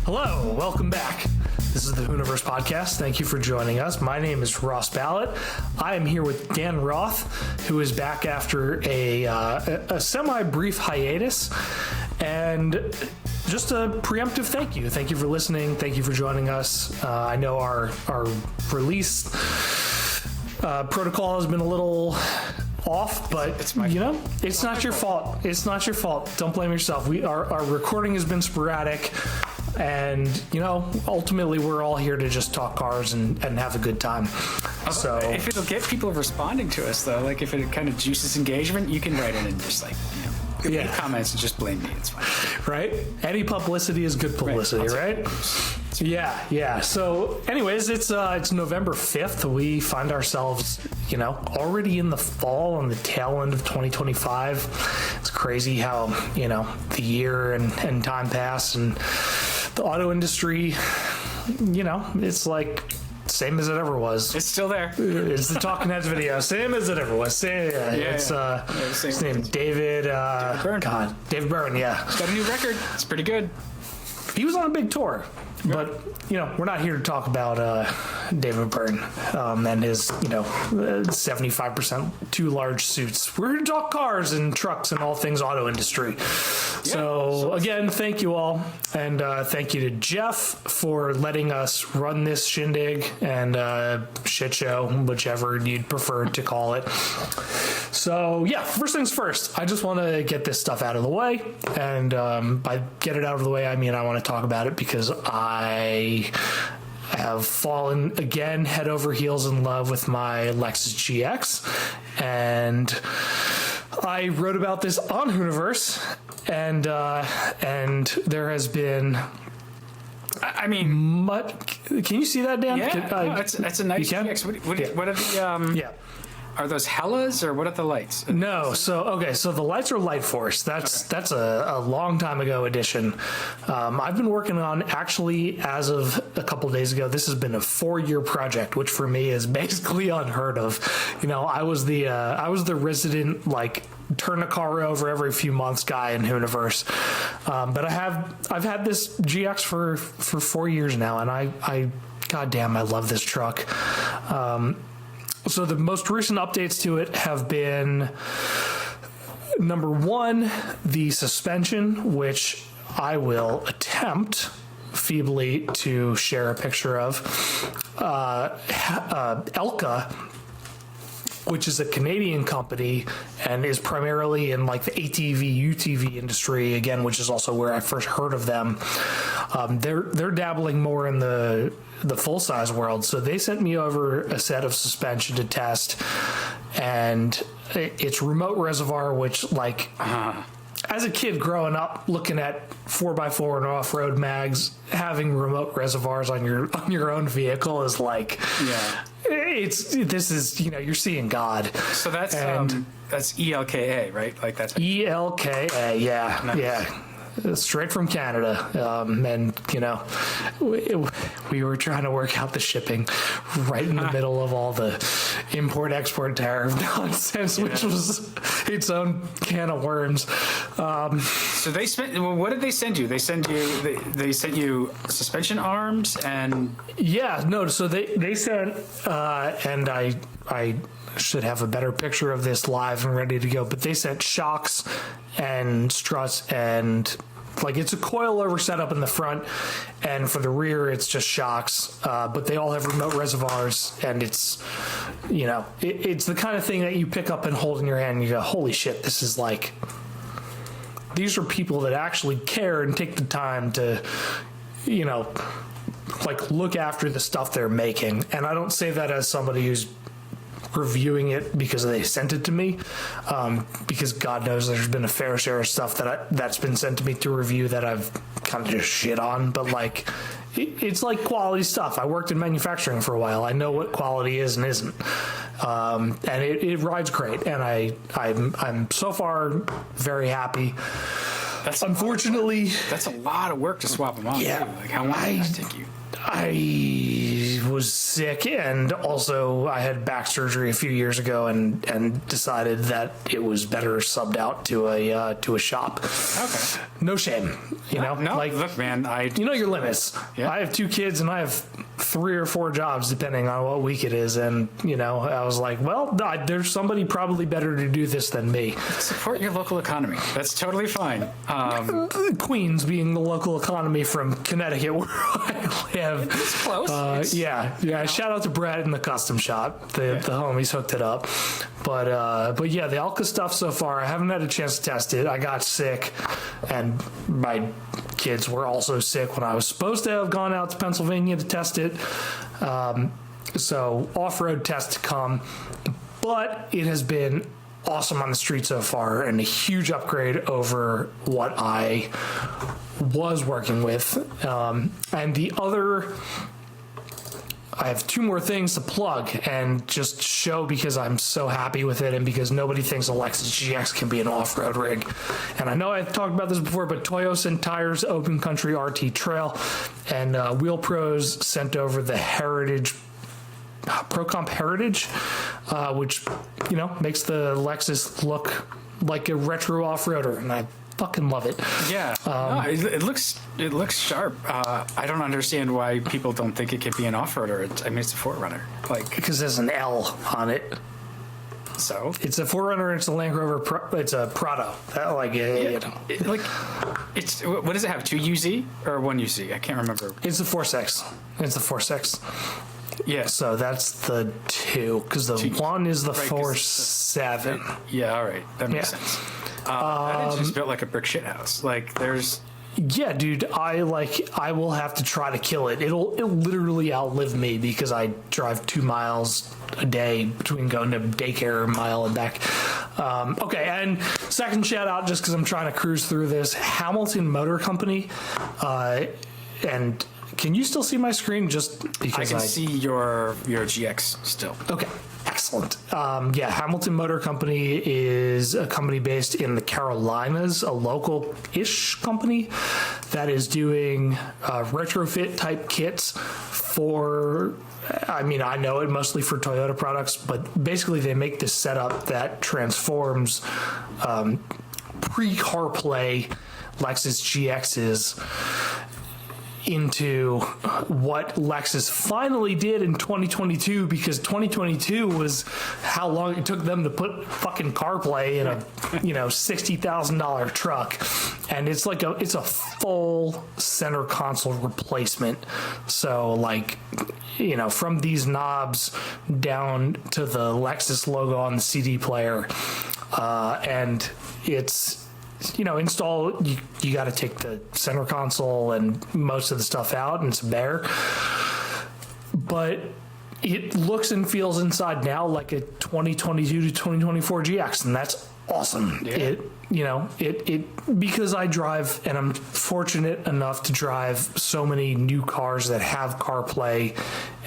Hello, welcome back. This is the Hooniverse Podcast. Thank you for joining us. My name is Ross Ballett. I am here with Dan Roth, who is back after a semi-brief hiatus. And just a preemptive thank you. Thank you for listening. Thank you for joining us. I know our release protocol has been a little off, but it's not your fault. It's not your fault. Don't blame yourself. Our recording has been sporadic. And, ultimately we're all here to just talk cars and have a good time. So if it'll get people responding to us, though, like if it kind of juices engagement, you can write in and just make comments and just blame me. It's fine. Right? Any publicity is good publicity, right? Yeah. So anyways, it's November 5th. We find ourselves, already in the fall on the tail end of 2025. It's crazy how, the year and time pass, and the auto industry, it's like same as it ever was. It's still there. It's the Talking Heads video. Same as it ever was. His name David Byrne. David Byrne, yeah. He's got a new record. It's pretty good. He was on a big tour. But, we're not here to talk about David Byrne and his, 75% too large suits. We're here to talk cars and trucks and all things auto industry. So, again, thank you all. And thank you to Jeff for letting us run this shindig and shit show, whichever you'd prefer to call it. So, first things first. I just want to get this stuff out of the way. And by get it out of the way, I mean I want to talk about it because I have fallen again head over heels in love with my Lexus GX, and I wrote about this on Hooniverse, and there has been. I mean, can you see that, Dan? Yeah, it's a nice GX. What are the Are those Hellas or what are the lights? No, so the lights are Light Force. That's a long time ago edition. I've been working on, actually, as of a couple of days ago, this has been a 4-year project, which for me is basically unheard of. I was the resident turn a car over every few months guy in Hooniverse. But I've had this GX for 4 years now, and I goddamn, I love this truck. So the most recent updates to it have been, number one, the suspension, which I will attempt feebly to share a picture of. Elka, which is a Canadian company and is primarily in the ATV, UTV industry, again, which is also where I first heard of them. They're dabbling more in the full-size world. So they sent me over a set of suspension to test, and it's remote reservoir, which as a kid growing up looking at 4x4 and off-road mags, having remote reservoirs on your own vehicle is you're seeing God. So that's ELKA, right? That's ELKA, yeah. Nice. Yeah. Straight from Canada. And we were trying to work out the shipping right in the middle of all the import-export tariff nonsense, which was its own can of worms. So what did they send you? They sent you suspension arms and... So they sent, and I should have a better picture of this live and ready to go, but they sent shocks and struts, and it's a coil-over setup in the front, and for the rear it's just shocks, but they all have remote reservoirs, and it's it's the kind of thing that you pick up and hold in your hand and you go, holy shit, this is these are people that actually care and take the time to look after the stuff they're making. And I don't say that as somebody who's reviewing it because they sent it to me, because God knows there's been a fair share of stuff that's been sent to me to review that I've kind of just shit on, but it's quality stuff. I worked in manufacturing for a while. I know what quality is and isn't, and it rides great, and I'm so far very happy. Unfortunately, that's a lot of work to swap them out. Yeah, how long did that take you? I was sick, and also I had back surgery a few years ago, and decided that it was better subbed out to a shop. Okay. No shame, No, Like, look, man, you know your limits. Yeah. I have 2 kids, and I have 3 or 4 jobs depending on what week it is, and I was like, well, there's somebody probably better to do this than me. support your local economy. That's totally fine. Queens being the local economy from Connecticut, where I live. It's close. Yeah. Shout out to Brad in the custom shop. The homies hooked it up. But yeah, the Elka stuff so far, I haven't had a chance to test it. I got sick, and my kids were also sick when I was supposed to have gone out to Pennsylvania to test it. So off-road test to come. But it has been awesome on the street so far, and a huge upgrade over what I was working with. And the other, I have 2 more things to plug and just show, because I'm so happy with it, and because nobody thinks a Lexus GX can be an off-road rig. And I know I've talked about this before, but Toyo sent tires, Open Country RT Trail, and Wheel Pros sent over the Heritage ProComp Heritage, which makes the Lexus look like a retro off-roader, and I fucking love it. Yeah, no, it looks sharp. I don't understand why people don't think it could be an off-roader. It's a 4Runner. Because there's an L on it. So it's a 4Runner. It's a Land Rover. It's a Prado. it's what does it have? 2 UZ or 1 UZ? I can't remember. It's a 4.6. It's a 4.6. Yeah. So that's the 2, because the 1 is the 4.7. Yeah. All right. That makes sense. That is just built like a brick shit house. There's. Yeah, dude, I will have to try to kill it. It'll literally outlive me, because I drive 2 miles a day between going to daycare, a mile and back. Okay, and second shout out, just because I'm trying to cruise through this, Hamilton Motor Company, and can you still see my screen? Just because I can see your GX still. Okay, excellent. Hamilton Motor Company is a company based in the Carolinas, a local-ish company that is doing retrofit type kits for, I know it mostly for Toyota products, but basically they make this setup that transforms pre-CarPlay Lexus GXs into what Lexus finally did in 2022, because 2022 was how long it took them to put fucking CarPlay in a $60,000 truck, and it's a full center console replacement. So from these knobs down to the Lexus logo on the CD player, and it's install, you got to take the center console and most of the stuff out, and it's bare. But it looks and feels inside now like a 2022 to 2024 GX, and that's awesome. Yeah. It because I drive, and I'm fortunate enough to drive so many new cars that have CarPlay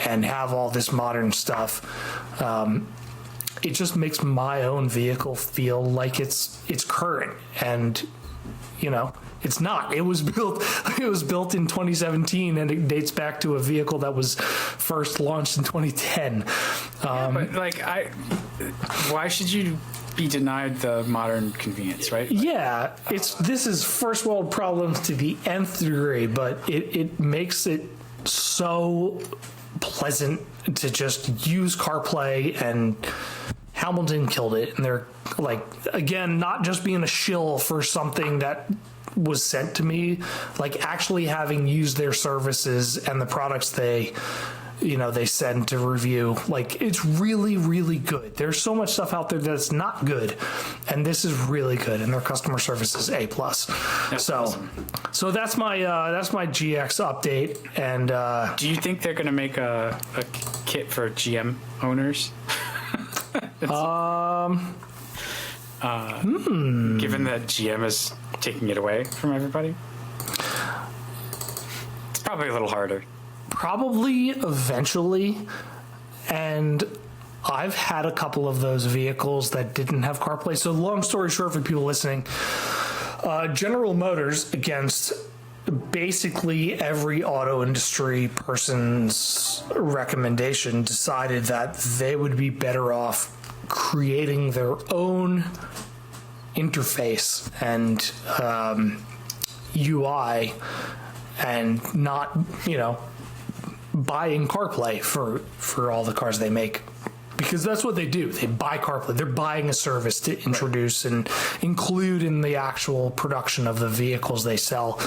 and have all this modern stuff. It just makes my own vehicle feel like it's current, and it's not. It was built in 2017, and it dates back to a vehicle that was first launched in 2010. Why should you be denied the modern convenience, right? Yeah, this is first world problems to the nth degree, but it makes it so pleasant to just use CarPlay, and Hamilton killed it. And they're again, not just being a shill for something that was sent to me, actually having used their services and the products they send to review. It's really, really good. There's so much stuff out there that's not good, and this is really good, and their customer service is A+. Awesome. So that's my GX update. And do you think they're going to make a kit for GM owners? Given that GM is taking it away from everybody, it's probably a little harder. Probably eventually, and I've had a couple of those vehicles that didn't have CarPlay. So long story short, for people listening, General Motors against basically every auto industry person's recommendation decided that they would be better off creating their own interface and UI and not, buying CarPlay for all the cars they make. Because that's what they do. They buy CarPlay. They're buying a service to introduce and include in the actual production of the vehicles they sell.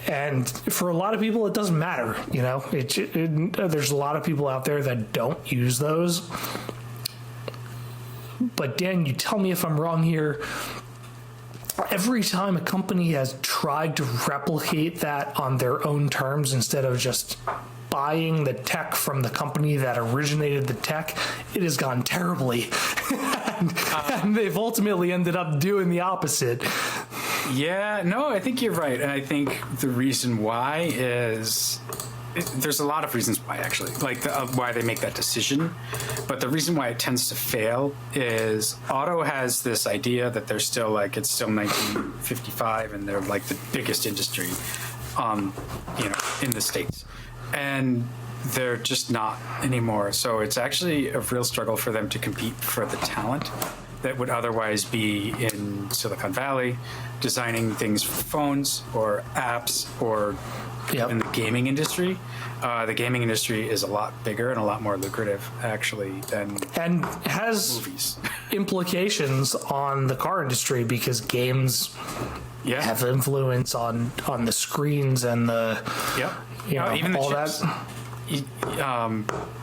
And for a lot of people, it doesn't matter. There's a lot of people out there that don't use those. But Dan, you tell me if I'm wrong here. Every time a company has tried to replicate that on their own terms instead of just buying the tech from the company that originated the tech, it has gone terribly. And they've ultimately ended up doing the opposite. Yeah, no, I think you're right. And I think the reason why is... there's a lot of reasons why, actually, like why they make that decision. But the reason why it tends to fail is auto has this idea that they're still like, it's still 1955 and they're like the biggest industry, in the States. And they're just not anymore. So it's actually a real struggle for them to compete for the talent that would otherwise be in Silicon Valley, designing things for phones or apps or in the gaming industry. The gaming industry is a lot bigger and a lot more lucrative, actually, than and has movies. Implications on the car industry because games have influence on the screens and the even the all chips. that.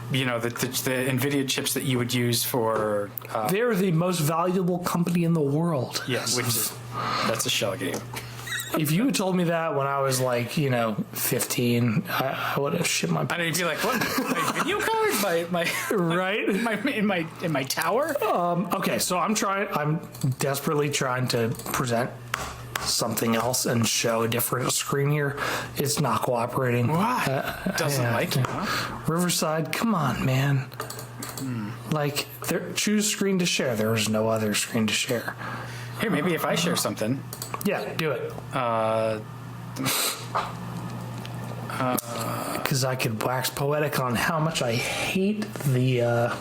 The NVIDIA chips that you would use for... they're the most valuable company in the world. Yes, that's a shell game. If you had told me that when I was 15, I would have shit my pants. And you'd be like, what? My video card? My right? in my tower? Okay, so I'm desperately trying to present something else and show a different screen here. It's not cooperating. Why? Doesn't like you, huh? Riverside, come on, man. Choose screen to share. There is no other screen to share. Here, maybe if I share something. Yeah, do it. Because I could wax poetic on how much I hate the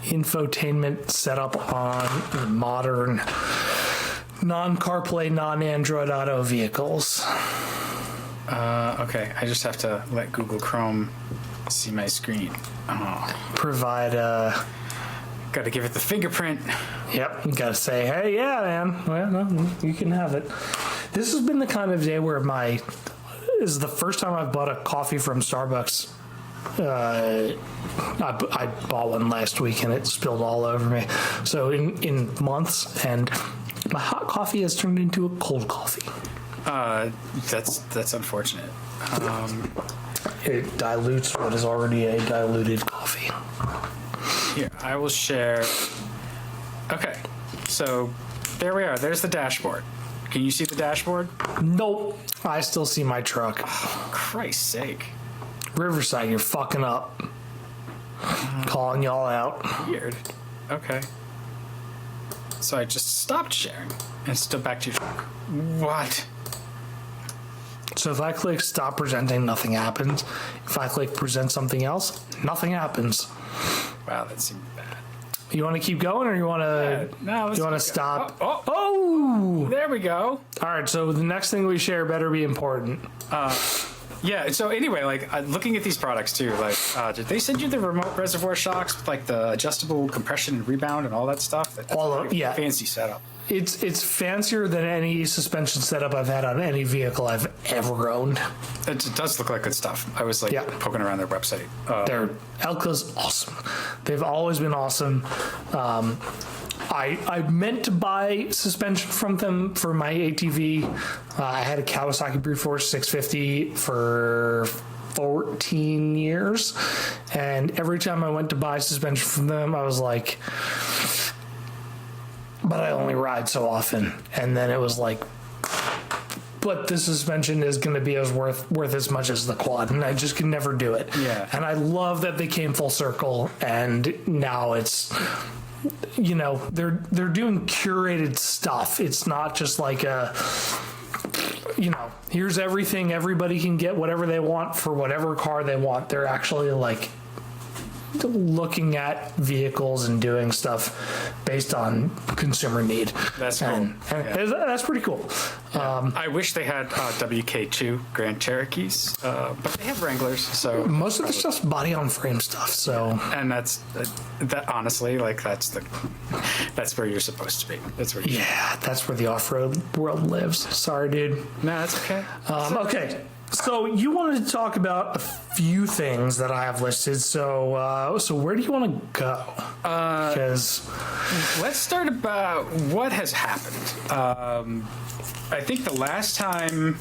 infotainment setup on modern non-CarPlay, non-Android auto vehicles. Okay, I just have to let Google Chrome see my screen. Provide Got to give it the fingerprint. Yep, you gotta say, hey, yeah, man. Well, no, you can have it. This has been the kind of day where this is the first time I've bought a coffee from Starbucks. I bought one last week and it spilled all over me. So in months, and my hot coffee has turned into a cold coffee. That's unfortunate. It dilutes what is already a diluted coffee. Here, I will share. Okay, so there we are. There's the dashboard. Can you see the dashboard? Nope. I still see my truck. Oh, Christ's sake. Riverside, you're fucking up. Calling y'all out. Weird. Okay. So I just stopped sharing and still back to your truck. What? So if I click stop presenting, nothing happens. If I click present something else, nothing happens. Wow, that seemed bad. You want to keep going, or you want to? No, you want to stop? Oh, there we go. All right. So the next thing we share better be important. Yeah. So anyway, looking at these products too, did they send you the remote reservoir shocks with the adjustable compression and rebound and all that stuff? That's a fancy setup. It's fancier than any suspension setup I've had on any vehicle I've ever owned. It does look like good stuff. I was poking around their website. Elka's awesome. They've always been awesome. I meant to buy suspension from them for my ATV. I had a Kawasaki Brute Force 650 for 14 years, and every time I went to buy suspension from them, I was like, but I only ride so often. And then it was like, but the suspension is going to be worth as much as the quad, and I just can never do it. Yeah. And I love that they came full circle, and now it's you know, they're doing curated stuff. It's not just like a, you know, here's everything, everybody can get whatever they want for whatever car they want. They're actually like looking at vehicles and doing stuff based on consumer need. That's cool. And that's pretty cool. I wish they had WK2 Grand Cherokees, but they have Wranglers. So most of the stuff's body on frame stuff. So, and that's that. Honestly, like that's where you're supposed to be. That's where. That's where the off-road world lives. Sorry, dude. No, that's okay. Okay. So you wanted to talk about a few things that I have listed. So where do you want to go? Because let's start about what has happened. I think the last time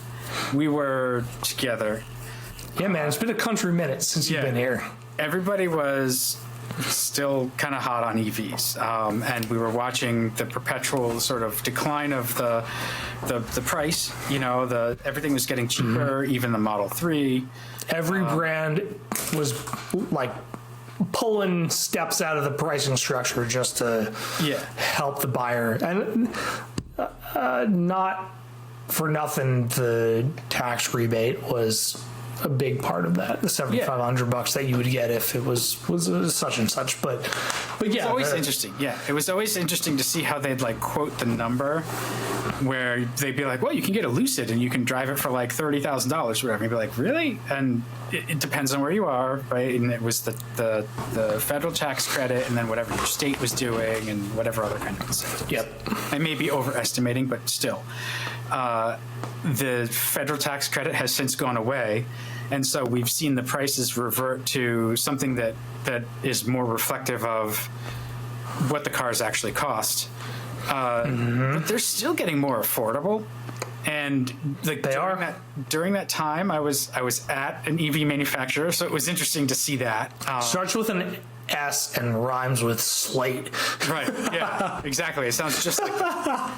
we were together. Yeah, man, it's been a country minute since you've been here. Everybody was still kind of hot on EVs, and we were watching the perpetual sort of decline of the price. You know, everything was getting cheaper, even the Model 3. Every brand was like pulling steps out of the pricing structure just to help the buyer, and not for nothing, the tax rebate was a big part of that. The $7,500 that you would get if it was such and such. But yeah, it's always interesting. Yeah, it was always interesting to see how they'd like quote the number, where they'd be like, "Well, you can get a Lucid and you can drive it for like $30,000 or whatever." And you'd be like, "Really?" And it depends on where you are, right? And it was the federal tax credit, and then whatever your state was doing, and whatever other kind of incentives. Yep. I may be overestimating, but still. The federal tax credit has since gone away, and so we've seen the prices revert to something that is more reflective of what the cars actually cost. But they're still getting more affordable, and like during that time, I was at an EV manufacturer, so it was interesting to see that. Starts with an S and rhymes with slate. Right. Yeah. Exactly. It sounds just like that.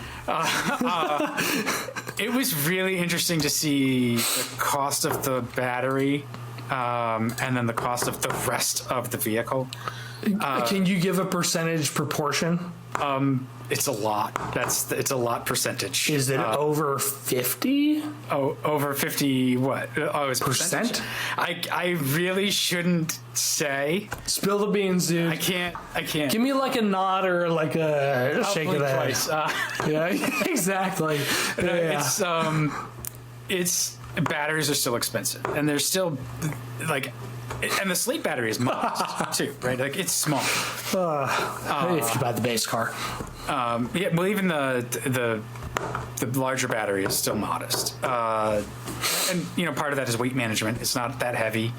It was really interesting to see the cost of the battery, and then the cost of the rest of the vehicle. Can you give a percentage proportion? It's a lot. It's a lot percentage. Is it over 50? Oh, over 50 what? Oh, it's percent? I really shouldn't say. Spill the beans, dude. I can't. Give me like a nod or like a shake of the head. Twice. Yeah, exactly. It's batteries are still expensive, and they're still like. And the slate battery is modest too, right? Like it's small. If you buy the base car. Well, even the larger battery is still modest, and you know part of that is weight management. It's not that heavy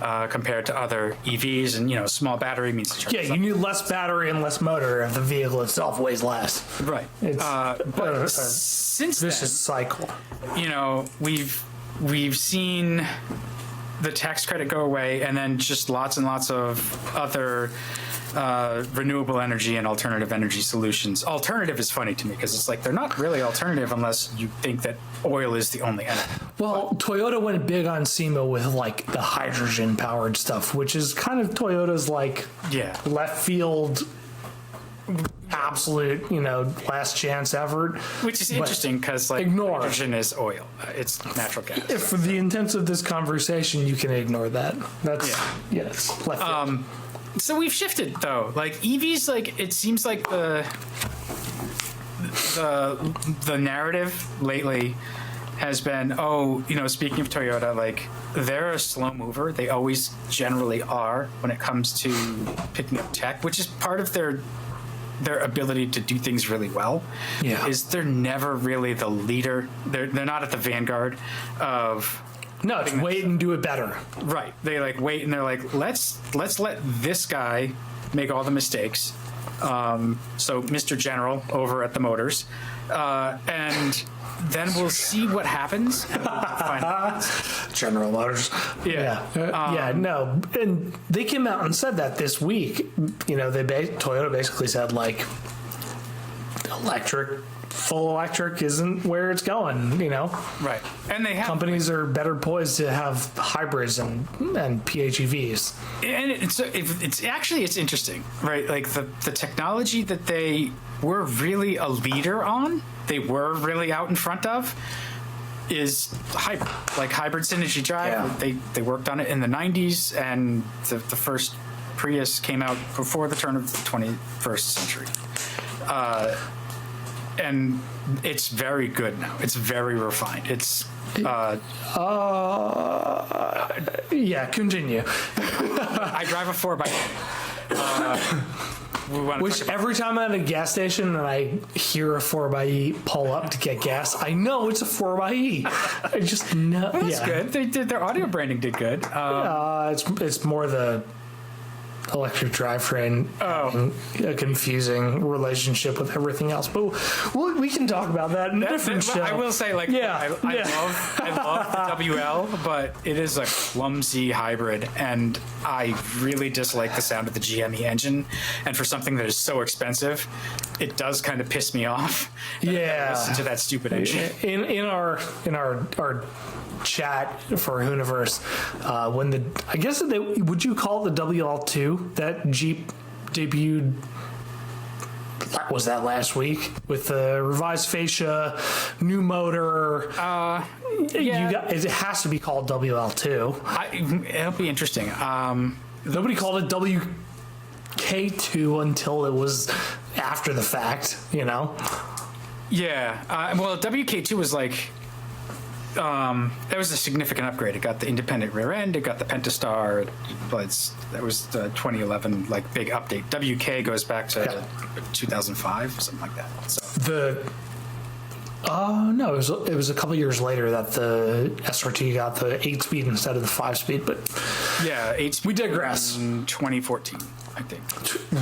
compared to other EVs, and you know small battery means you need less battery and less motor if the vehicle itself weighs less. Right. But since this then, is cycle. You know we've seen the tax credit go away, and then just lots and lots of other renewable energy and alternative energy solutions. Alternative is funny to me because it's like they're not really alternative unless you think that oil is the only energy. Well, Toyota went big on SEMA with like the hydrogen powered stuff, which is kind of Toyota's like left field absolute, last chance effort. Which is interesting because hydrogen is oil. It's natural gas. If for the intents of this conversation, you can ignore that. That's yes. Left field. So we've shifted though. Like EVs, it seems like the narrative lately has been, speaking of Toyota, they're a slow mover. They always generally are when it comes to picking up tech, which is part of their ability to do things really well. Yeah. Is they're never really the leader. They're not at the vanguard of. No, it's wait and do it better. Right. They wait and they're like, let's let this guy make all the mistakes. So Mr. General over at the Motors, and then we'll see what happens. And we'll find out. General Motors. Yeah. No, and they came out and said that this week. Toyota basically said electric full electric isn't where it's going, Right. And they have companies are better poised to have hybrids and PHEVs. and it's interesting, right? Like the technology that they were really a leader on, they were really out in front of, is hybrid, like hybrid synergy drive. Yeah. They worked on it in the 90s, and the first Prius came out before the turn of the 21st century. And it's very good now. It's very refined. It's Yeah, continue. I drive a 4x8. Which every time I'm at a gas station and I hear a 4xe pull up to get gas, I know it's a 4xe. I just know. That's good. They did their audio branding did good. It's more the electric drivetrain having a confusing relationship with everything else, but we can talk about that in a different show. I will say, like, I love the WL, but it is a clumsy hybrid, and I really dislike the sound of the GME engine. And for something that is so expensive, it does kind of piss me off. Listen to that stupid engine. In our chat for Hooniverse, when I guess would you call it the WL2 that Jeep debuted? Was that last week with the revised fascia, new motor? It has to be called WL2. It'll be interesting. Nobody called it WK2 until it was after the fact, Yeah. Well, WK2 was like. That was a significant upgrade. It got the independent rear end. It got the Pentastar. That was the 2011 big update. WK goes back to 2005, something like that. So no, it was a couple years later that the SRT got the 8-speed instead of the 5-speed. But yeah, 8-speed. We digress. In 2014, I think.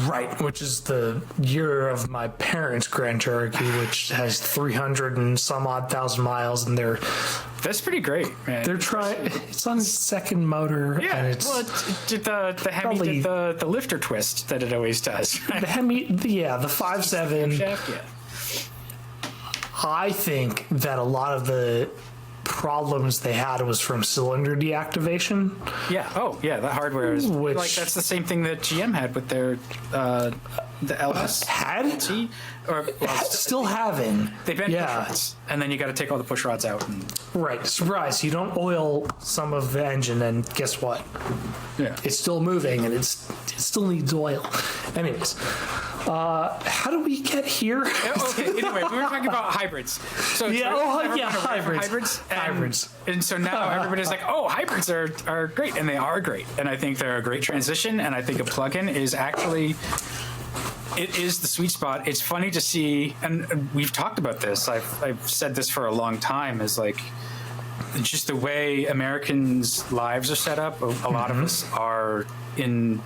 Right, which is the year of my parents' Grand Cherokee, which has 300 and some odd thousand miles, and that's pretty great, man. They're trying. It's on its second motor, and it's it did the Hemi did the lifter twist that it always does. Right? The Hemi, the 5.7. Shaft, yeah. I think that a lot of the problems they had was from cylinder deactivation. Yeah. Oh, yeah. The hardware is that's the same thing that GM had with their the LS had or still having. They bent push rods, and then you got to take all the push rods out. Right. Surprise! You don't oil some of the engine, and guess what? Yeah. It's still moving, and it still needs oil. Anyways. How do we get here? Okay. Anyway, we were talking about hybrids. So hybrids. Hybrids. And so now everybody's like, "Oh, hybrids are great," and they are great. And I think they're a great transition. And I think a plug-in is actually it is the sweet spot. It's funny to see, and we've talked about this. I've said this for a long time. Is like just the way Americans' lives are set up. A lot of us are in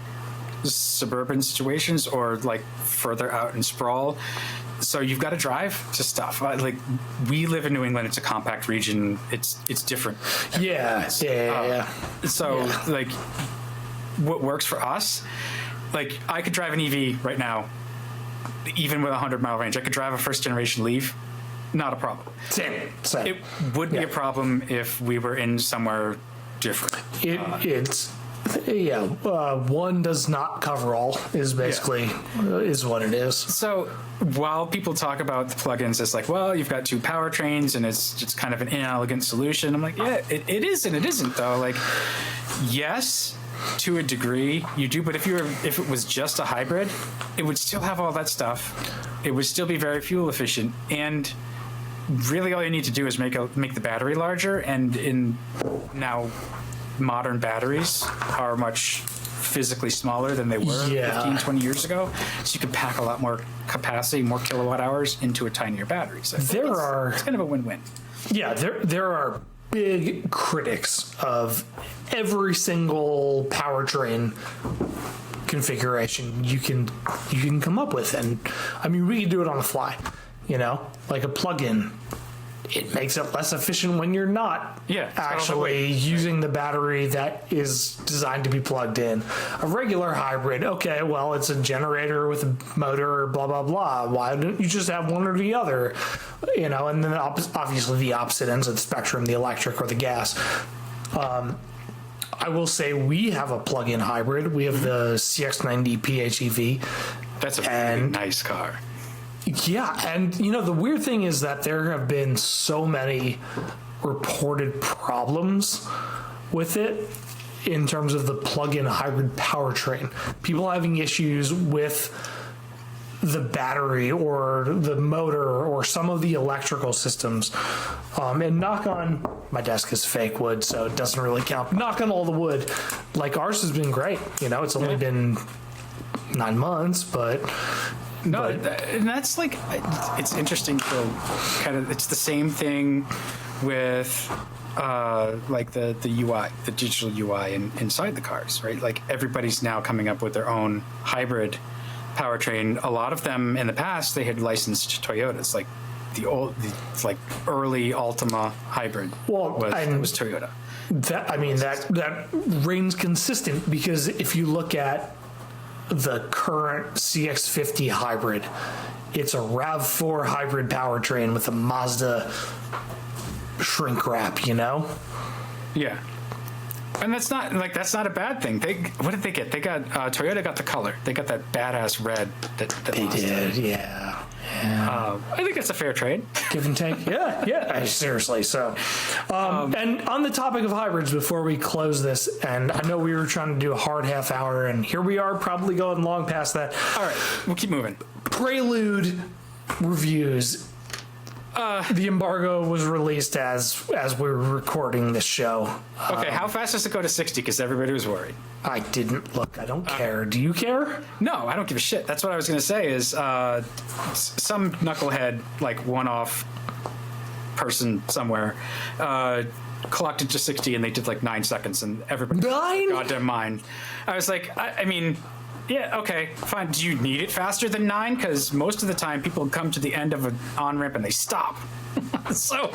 suburban situations or further out in sprawl, so you've got to drive to stuff. We live in New England. It's a compact region. It's different. So what works for us, I could drive an EV right now, even with a 100-mile range. I could drive a first generation Leaf, not a problem. Same. It would be a problem if we were in somewhere different. One does not cover all is basically is what it is. So while people talk about the plugins as you've got two powertrains and it's just kind of an inelegant solution, I'm like, yeah, it is and it isn't though. Yes, to a degree you do, but if it was just a hybrid, it would still have all that stuff. It would still be very fuel efficient, and really all you need to do is make the battery larger, and in now modern batteries are much physically smaller than they were 15, 20 years ago. So you can pack a lot more capacity, more kilowatt hours into a tinier battery. So it's kind of a win-win. Yeah, there are big critics of every single powertrain configuration you can come up with. And I mean, we can do it on the fly, like a plug-in. it makes it less efficient when you're not actually totally. using the battery that is designed to be plugged in. A regular hybrid, okay, well, it's a generator with a motor, blah, blah, blah. Why don't you just have one or the other? You know, and then obviously the opposite ends of the spectrum, the electric or the gas. I will say we have a plug-in hybrid. We have the CX-90 PHEV. That's a really nice car. Yeah, and you know, the weird thing is that there have been so many reported problems with it in terms of the plug-in hybrid powertrain. People having issues with the battery or the motor or some of the electrical systems. And knock on, my desk is fake wood, so it doesn't really count. Knock on all the wood. Like, ours has been great. You know, it's only been 9 months, but... No, and that's like, it's interesting to kind of, it's the same thing with like the UI, the digital UI inside the cars, right? Like everybody's now coming up with their own hybrid powertrain. A lot of them in the past, they had licensed Toyotas, like the early Altima hybrid was Toyota. That reigns consistent, because if you look at the current CX-50 hybrid, it's a RAV4 hybrid powertrain with a Mazda shrink wrap, you know? Yeah. And that's not a bad thing. What did they get? They got Toyota got the color. They got that badass red that they Mazda did, yeah. I think that's a fair trade. Give and take. Yeah. Seriously. So, and on the topic of hybrids, before we close this, and I know we were trying to do a hard half hour, and here we are, probably going long past that. All right, we'll keep moving. Prelude reviews. The embargo was released as we were recording this show. Okay, how fast does it go to 60? Because everybody was worried. I didn't look. I don't care. Do you care? No, I don't give a shit. That's what I was going to say is some knucklehead, like one-off person somewhere, clocked it to 60 and they did like 9 seconds and everybody goddamn mind. I was like, I mean... Yeah, okay, fine. Do you need it faster than 9? Because most of the time people come to the end of an on-ramp and they stop. So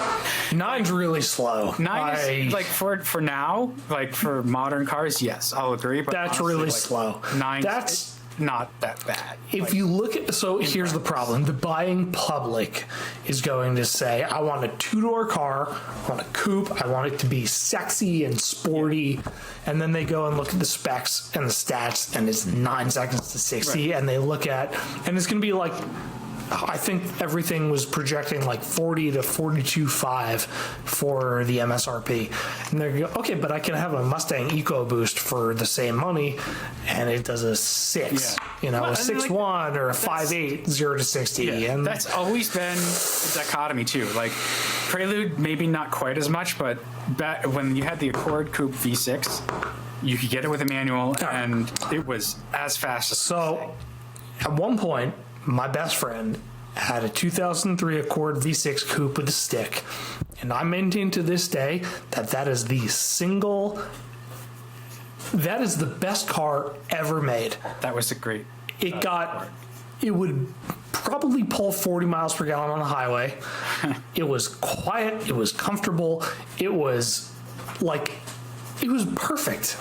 9's really slow. 9 is, like, for now, like for modern cars, yes, I'll agree. But that's honestly, really like, slow. 9, that's not that bad. If you look at, so here's the problem. The buying public is going to say, I want a 2-door car, I want a coupe, I want it to be sexy and sporty. And then they go and look at the specs and the stats, and it's 9 seconds to 60. Right. And they look at, and it's going to be like, I think everything was projecting like 40 to 42.5 for the MSRP. And they go, okay, but I can have a Mustang EcoBoost for the same money, and it does a 6, a 6.1 or a 5.8, 0 to 60. Yeah, and that's always been a dichotomy too. Like Prelude, maybe not quite as much, but back when you had the Accord Coupe V6, you could get it with a manual, and it was as fast as. So, at one point, my best friend had a 2003 Accord V6 coupe with a stick, and I maintain to this day that is the best car ever made. That was a great. It would probably pull 40 miles per gallon on the highway. It was quiet. It was comfortable. It was perfect.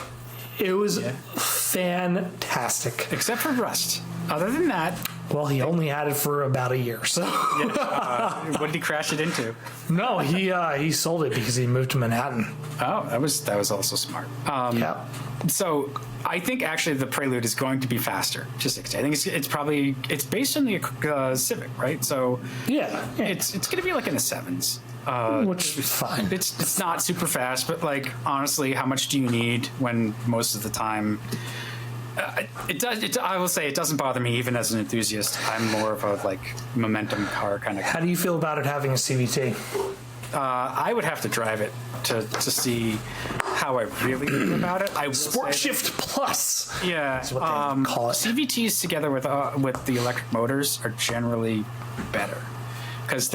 It was fantastic. Except for rust. Other than that. Well, he only had it for about a year, so. What did he crash it into? No, he sold it because he moved to Manhattan. Oh, that was also smart. Yeah. So I think actually the Prelude is going to be faster to 60. I think it's based on the Civic, right? So it's going to be like in the 7s. Which is fine. It's not super fast, but like honestly, how much do you need when most of the time? I will say it doesn't bother me even as an enthusiast. I'm more of a like momentum car kind of. How do you feel about it having a CVT? I would have to drive it to see how I really feel about it. I will Sport Shift Plus. Yeah, that's what they call it. CVTs together with the electric motors are generally better because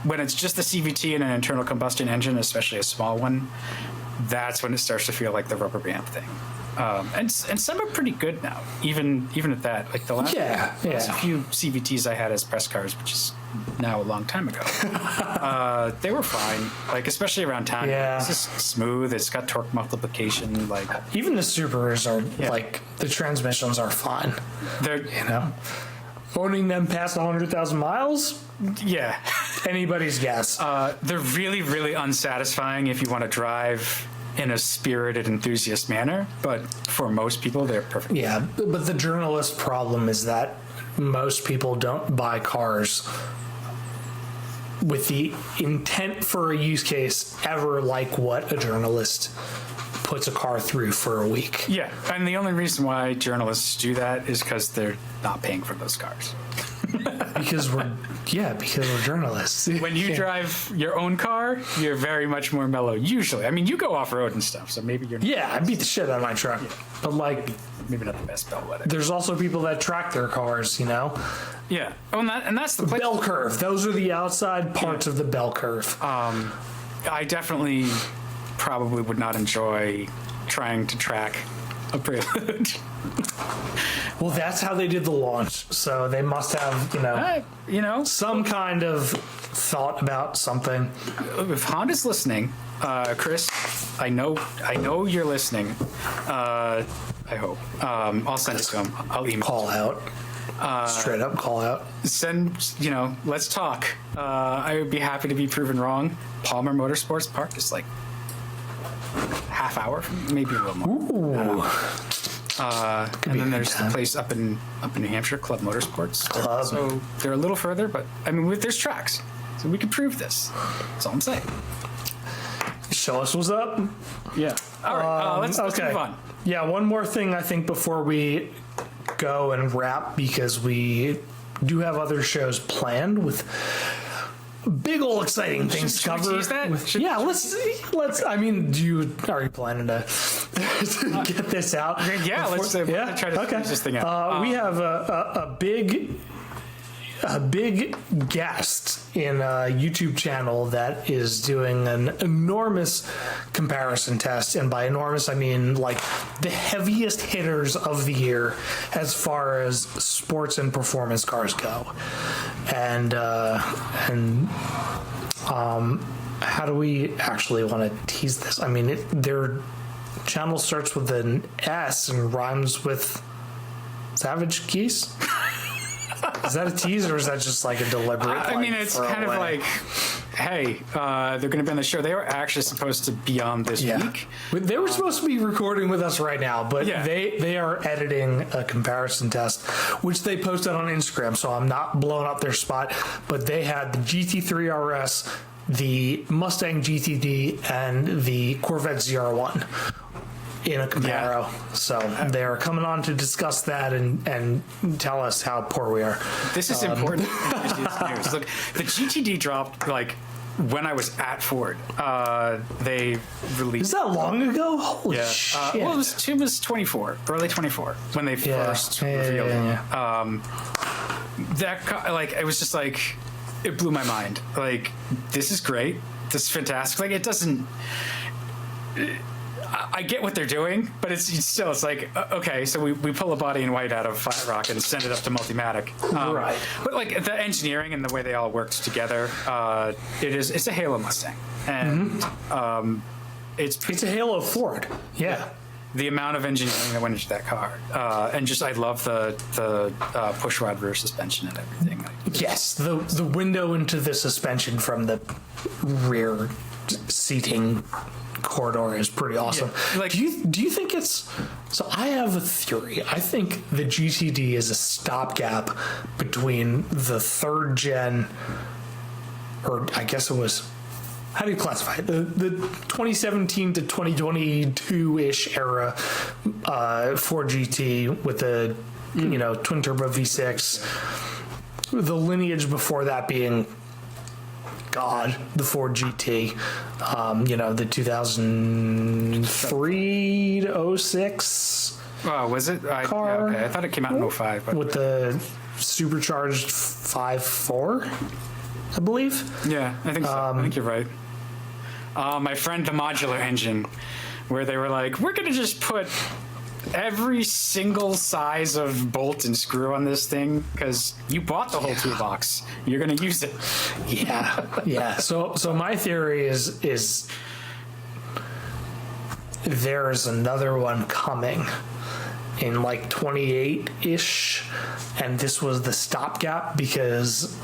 when it's just the CVT and an internal combustion engine, especially a small one, that's when it starts to feel like the rubber band thing. And some are pretty good now, even at that. Like the last few CVTs I had as press cars, which is now a long time ago, they were fine. Like especially around town, it's just smooth. It's got torque multiplication. Like even the Subarus are like the transmissions are fine. They're owning them past 100,000 miles. Yeah, anybody's guess. They're really, really unsatisfying if you want to drive in a spirited enthusiast manner, but for most people they're perfect. Yeah, but the journalist problem is that most people don't buy cars with the intent for a use case ever like what a journalist puts a car through for a week. Yeah, and the only reason why journalists do that is because they're not paying for those cars. because we're journalists. When you drive your own car, you're very much more mellow. Usually, I mean, you go off road and stuff, so maybe you're. Yeah, I beat the shit out of my truck, but like maybe not the best bellwether. There's also people that track their cars, you know. Yeah, and that's the place. Bell curve. Those are the outside parts of the bell curve. I definitely probably would not enjoy trying to track a Prelude. Well, that's how they did the launch, so they must have, some kind of thought about something. If Honda's listening, Chris, I know you're listening. I hope. I'll send it to him. I'll email. Call out. Straight up call out. Let's talk. I would be happy to be proven wrong. Palmer Motorsports Park is like half hour from maybe a little more. Ooh. And then there's the place up in New Hampshire, Club Motorsports. Club. So they're a little further, but I mean, there's tracks, so we can prove this. That's all I'm saying. Show us what's up. Yeah. All right. Let's move on. Yeah. One more thing I think before we go and wrap, because we do have other shows planned with big old exciting things to cover. Let's. Okay. I mean, are you planning to get this out? Yeah, let's try to finish this thing out. We have a big guest in a YouTube channel that is doing an enormous comparison test, and by enormous I mean like the heaviest hitters of the year as far as sports and performance cars go. And how do we actually want to tease this? I mean, their channel starts with an S and rhymes with savagegeese. Is that a tease, or is that just like a deliberate? I mean, it's kind of like, hey, they're going to be on the show. They were actually supposed to be on this week. They were supposed to be recording with us right now, but they are editing a comparison test, which they posted on Instagram. So I'm not blowing up their spot, but they had the GT3 RS, the Mustang GTD, and the Corvette ZR1 in a Camaro. So they are coming on to discuss that and tell us how poor we are. This is important. Look, the GTD dropped like when I was at Ford. They released. Is that long ago? Holy shit! Well, it was 24, early 24 when they first revealed it. It was just like, it blew my mind. Like, this is great. This is fantastic. Like, it doesn't. I get what they're doing, but it's like, okay, so we pull a body in white out of Flat Rock and send it up to Multimatic. Right. But like the engineering and the way they all worked together, it's a Halo Mustang. And it's a Halo Ford. Yeah. The amount of engineering that went into that car. And just, I love the push rod rear suspension and everything. Yes, the window into the suspension from the rear seating corridor is pretty awesome. Yeah. Like, do you think it's? So I have a theory. I think the GTD is a stopgap between the third gen, or I guess it was. How do you classify it? The 2017 to 2022-ish era Ford GT with the twin turbo V6. The lineage before that being the Ford GT, the 2003 to 06 was it? car. Okay. I thought it came out in 05. But. With the supercharged 5.4, I believe. Yeah, I think so. I think you're right. My friend, the modular engine, where they were like, we're going to just put every single size of bolt and screw on this thing because you bought the whole toolbox. You're going to use it. Yeah. So my theory is there's another one coming in like 28-ish, and this was the stopgap because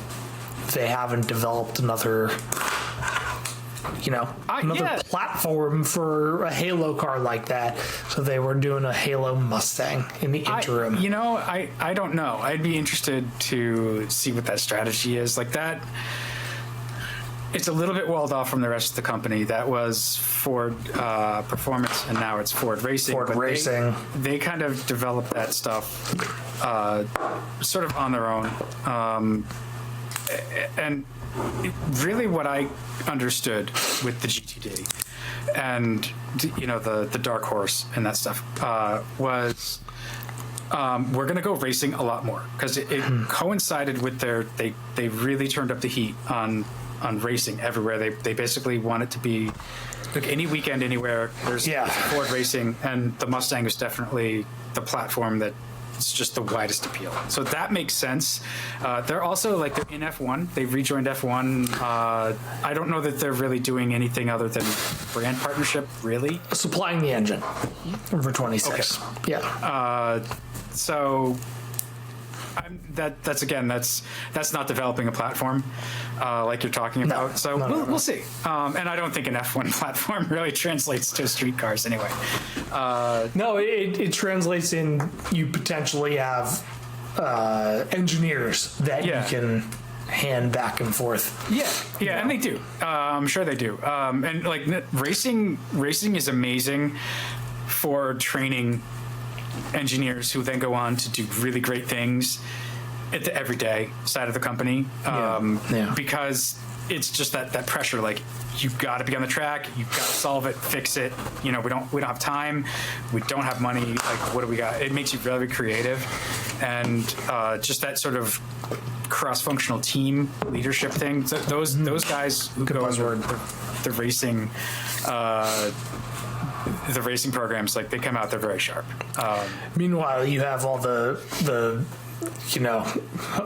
they haven't developed another platform for a Halo car like that. So they were doing a Halo Mustang in the interim. I don't know. I'd be interested to see what that strategy is. Like that, it's a little bit walled off from the rest of the company. That was Ford Performance, and now it's Ford Racing. They kind of developed that stuff sort of on their own. And really what I understood with the GTD and, the Dark Horse and that stuff was we're going to go racing a lot more because it coincided with they really turned up the heat on racing everywhere. They basically want it to be like any weekend, anywhere. There's Ford Racing, and the Mustang is definitely the platform that it's just the widest appeal. So that makes sense. They're also they're in F1. They've rejoined F1. I don't know that they're really doing anything other than brand partnership, really. Supplying the engine for 26. Okay. Yeah. So that's not developing a platform like you're talking about. We'll see. And I don't think an F1 platform really translates to street cars anyway. No, it translates in you potentially have engineers that you can hand back and forth. Yeah, and they do. I'm sure they do. And racing is amazing for training engineers who then go on to do really great things at the everyday side of the company, because it's just that pressure. Like, you've got to be on the track, you've got to solve it, fix it. We don't have time, we don't have money. Like, what do we got? It makes you very creative, and just that sort of cross-functional team leadership thing. So those guys who go over the racing. The racing programs, they come out, they're very sharp. Meanwhile, you have all the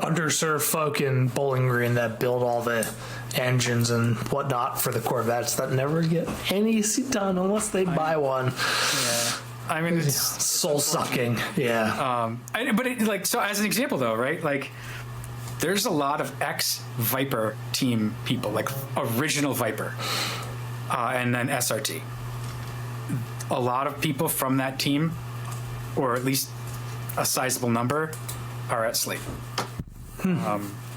underserved folk in Bowling Green that build all the engines and whatnot for the Corvettes that never get any done unless they buy one. Yeah. I mean, it's soul sucking. Yeah. So as an example though, right? There's a lot of ex-Viper team people, original Viper, and then SRT. A lot of people from that team, or at least a sizable number, are at Slate.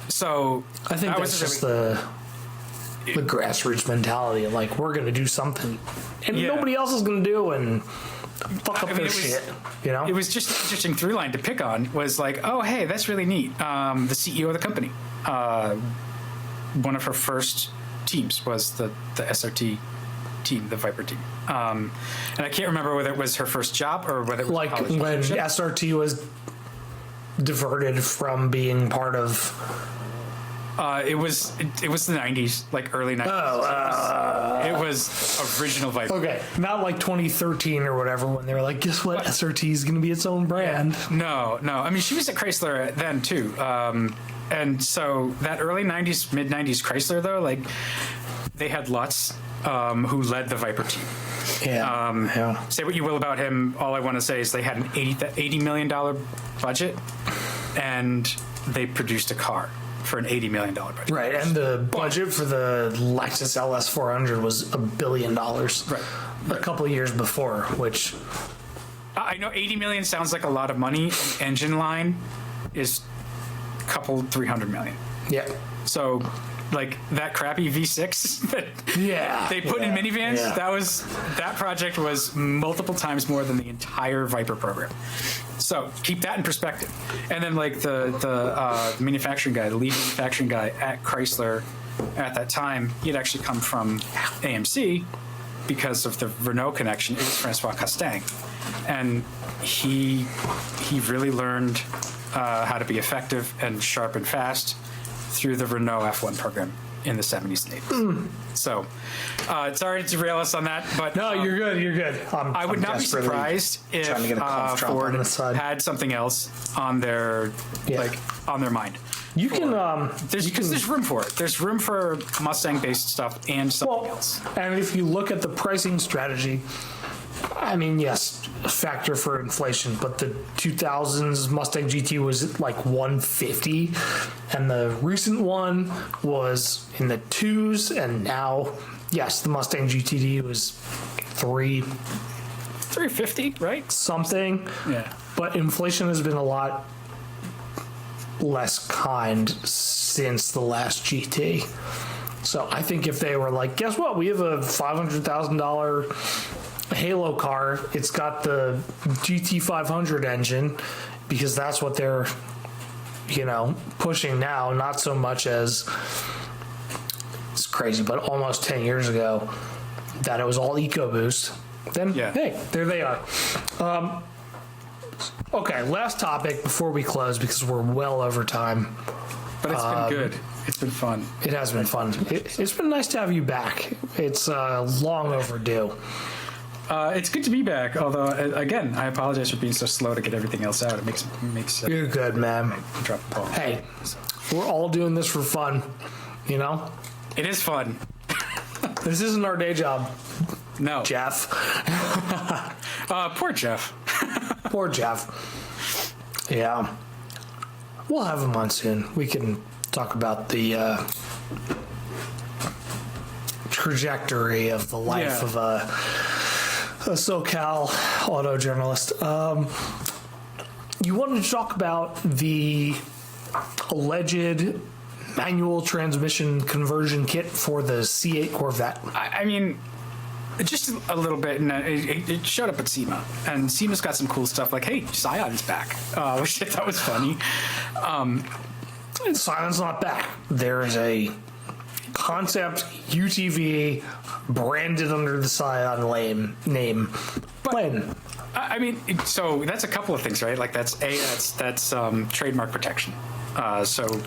So I think that's just the grassroots mentality. We're going to do something, and nobody else is going to do, and fuck up their shit. It was just an interesting through line to pick on. Was oh, hey, that's really neat. The CEO of the company, one of her first teams was the SRT team, the Viper team. And I can't remember whether it was her first job or whether it was when SRT was diverted from being part of. It was the 90s, early 90s. It was original Viper. Okay, not 2013 or whatever when they were guess what? SRT is going to be its own brand. Yeah. No. I mean, she was at Chrysler then too. And so that early 90s, mid 90s Chrysler though, they had Lutz, who led the Viper team. Yeah. Say what you will about him. All I want to say is they had an $80 million budget, and they produced a car for an $80 million budget. Right, and the budget for the Lexus LS 400 was $1 billion. Right. A couple of years before, which I know 80 million sounds like a lot of money. Engine line is a couple 300 million. Yeah. So that crappy V6 that they put in minivans, that project was multiple times more than the entire Viper program. So keep that in perspective. And then the manufacturing guy, the lead manufacturing guy at Chrysler at that time, he had actually come from AMC because of the Renault connection. It was Francois Castaigne. And he really learned how to be effective and sharp and fast through the Renault F1 program in the 70s and 80s. So, sorry to derail us on that, but No, you're good. You're good. I would not be surprised if trying to get a cough drop Ford on the side. had something else on their on their mind. You can. There's room for it. There's room for Mustang-based stuff and something else. And if you look at the pricing strategy, I mean, yes, a factor for inflation, but the 2000s Mustang GT was like 150, and the recent one was in the twos, and now, yes, the Mustang GTD was 350, right? something. Yeah. But inflation has been a lot less kind since the last GT. So I think if they were like, guess what? We have a $500,000 Halo car. It's got the GT 500 engine because that's what they're, pushing now. Not so much as, it's crazy, but almost 10 years ago that it was all EcoBoost. Then, hey, there they are. Okay, last topic before we close because we're well over time. But it's been good. It's been fun. It has been fun. It's been nice to have you back. It's long overdue. It's good to be back. Although, again, I apologize for being so slow to get everything else out. It makes. You're good, man. Drop the ball. Hey, we're all doing this for fun. It is fun. This isn't our day job. No, Jeff. Poor Jeff. Poor Jeff. Yeah. We'll have him on soon. We can talk about the trajectory of the life of a SoCal auto journalist. You wanted to talk about the alleged manual transmission conversion kit for the C8 Corvette. I mean, just a little bit, and it showed up at SEMA, and SEMA's got some cool stuff like, hey, Scion's back, which I thought was funny. Scion's not back. There is a concept UTV branded under the Scion name. When? I mean, so that's a couple of things, right? Like that's trademark protection. So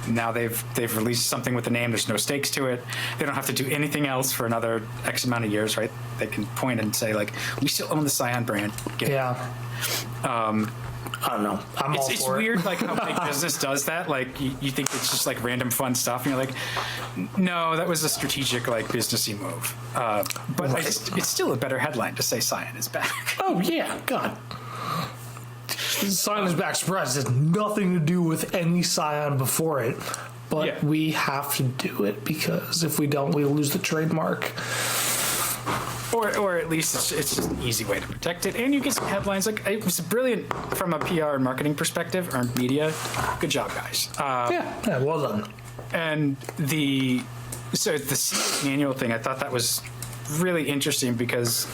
now they've released something with the name. There's no stakes to it. They don't have to do anything else for another X amount of years, right? They can point and say like, we still own the Scion brand. Yeah. I don't know. It's weird, like how big business does that. Like you think it's just like random fun stuff, and you're like, no, that was a strategic, like businessy move. But right. It's still a better headline to say Scion is back. Oh yeah, God. Scion is back. Surprise! It has nothing to do with any Scion before it, but we have to do it because if we don't, we lose the trademark. Or at least it's just an easy way to protect it. And you get some headlines. Like, it was brilliant from a PR and marketing perspective, earned media. Good job, guys. Yeah, well done. And the C manual thing, I thought that was really interesting because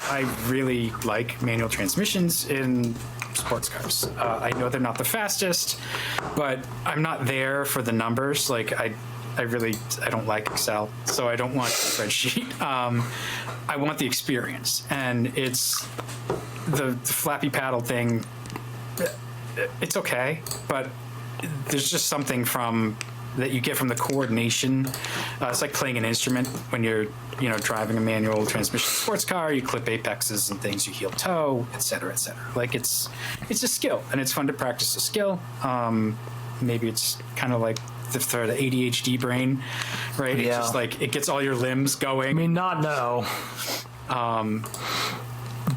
I really like manual transmissions in sports cars. I know they're not the fastest, but I'm not there for the numbers. Like, I don't like Excel, so I don't want a spreadsheet. I want the experience, and it's the flappy paddle thing. It's okay, but there's just something that you get from the coordination. It's like playing an instrument when you're, driving a manual transmission sports car. You clip apexes and things. You heel toe, et cetera, et cetera. Like it's a skill, and it's fun to practice a skill. Maybe it's kind of like the ADHD brain, right? Yeah. It's just like it gets all your limbs going. I mean, no.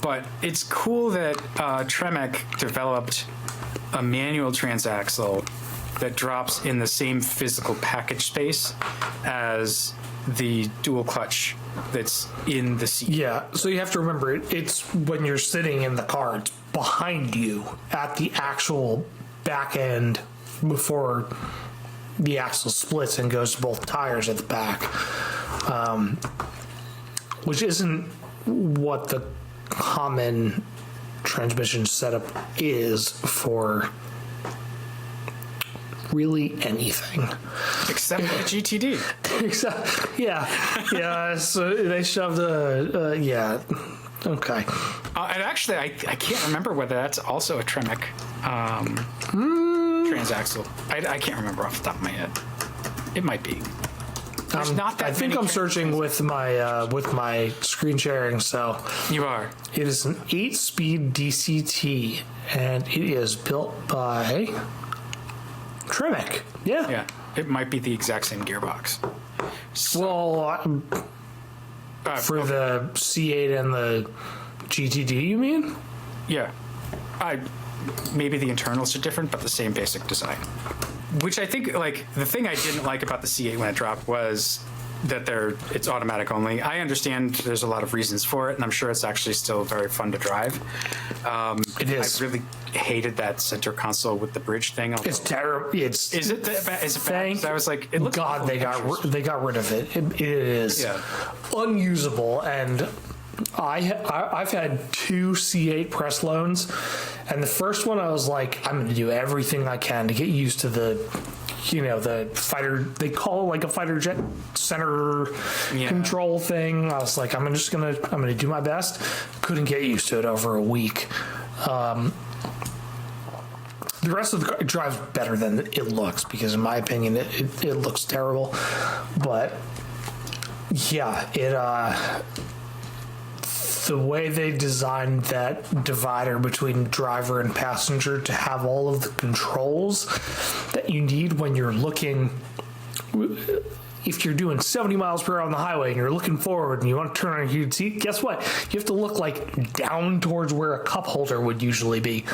But it's cool that Tremec developed a manual transaxle that drops in the same physical package space as the dual clutch that's in the seat. Yeah, so you have to remember, it's when you're sitting in the car, it's behind you at the actual back end before the axle splits and goes to both tires at the back, which isn't what the common transmission setup is for really anything. Except the GTD. Yeah. So they shoved okay. And actually, I can't remember whether that's also a Tremec transaxle. I can't remember off the top of my head. It might be. There's not that I think many I'm searching with my screen sharing. So You are. it is an 8-speed DCT, and it is built by Tremec. Yeah. It might be the exact same gearbox. Well, for the C8 and the GTD, you mean? Yeah. Maybe the internals are different, but the same basic design. Which I think, like, the thing I didn't like about the C8 when it dropped was that it's automatic only. I understand there's a lot of reasons for it, and I'm sure it's actually still very fun to drive. It is. I really hated that center console with the bridge thing. It's terrible. Is it bad? I was like, it looks God, they got rid of it. It is unusable, and I've had 2 C8 press loans, and the first one I was like, I'm going to do everything I can to get used to the fighter. They call it like a fighter jet center control thing. I was like, I'm gonna do my best. Couldn't get used to it over a week. The rest of the car drives better than it looks, because in my opinion it looks terrible, but yeah, the way they designed that divider between driver and passenger to have all of the controls that you need when you're looking, if you're doing 70 miles per hour on the highway and you're looking forward and you want to turn on a heated seat, guess what? You have to look like down towards where a cup holder would usually be.